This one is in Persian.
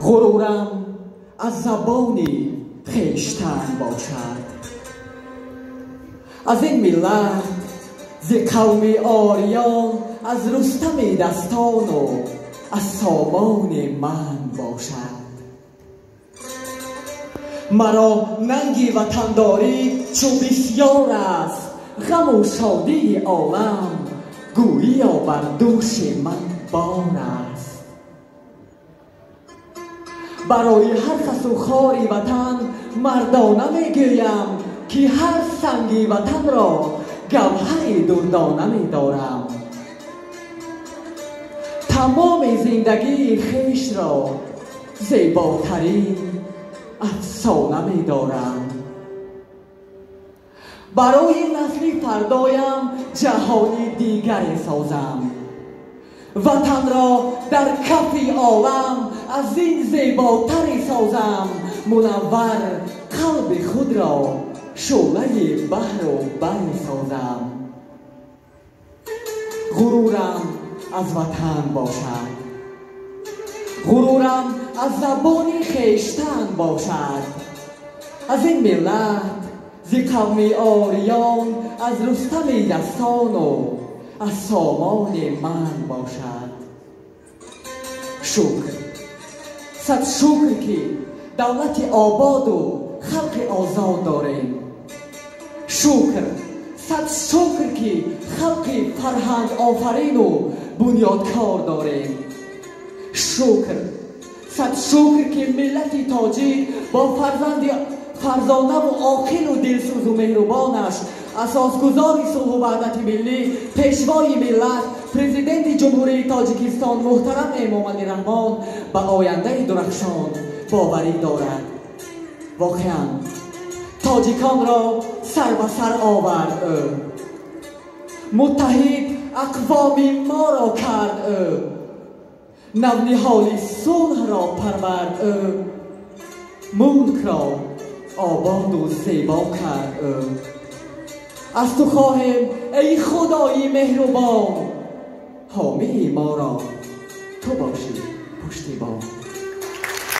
غرورم از زبان خویشتن باشد. از این ملت ز قوم آریان، از رستم دستان و از سامان من باشد. مرا ننگ وطنداری چون بسیار است، غم و شادی عالم گویی بر دوش من بار است. برای هر خس و خاری وطن مردانه میگویم که هر سنگی وطن را گوهر دردانه می‌دارم. تمام زندگی خویش را زیباترین افسانه می‌دارم. برای نسل فردایم جهانی دیگری سازم. وطن را در کف عالم از این زیباتری سازم. منور قلب خود را شعله بحر و بر سازم. غرورم از وطن باشد، غرورم از زبان خویشتن باشد. از این ملت ز قوم آریان، از رستم دستان و از سامان من باشد. شکر، صد شکر که دولت آباد و خلق آزاد داریم. شکر، صد شکر که خلق فرهنگ آفرین و بنیادکار داریم. شکر، صد شکر که ملت تاجیک با فرزانه و عاقل و دلسوز و مهربانش، اساسگزار صلح و وحدت ملی، پیشوای ملت، پرزیدنت جمهوری تاجیکستان محترم امامعلی رحمان به آینده درخشان باوری دارد. واقعا تاجیکان را سر به سر آورد او، متحد اقوام ما را کرد او، نونهال صلح را پرورد او، ملک را آباد و زیبا کرد او. از تو خواهیم ای خدای مهربان، حامی ما را تو باشی پشتیبان.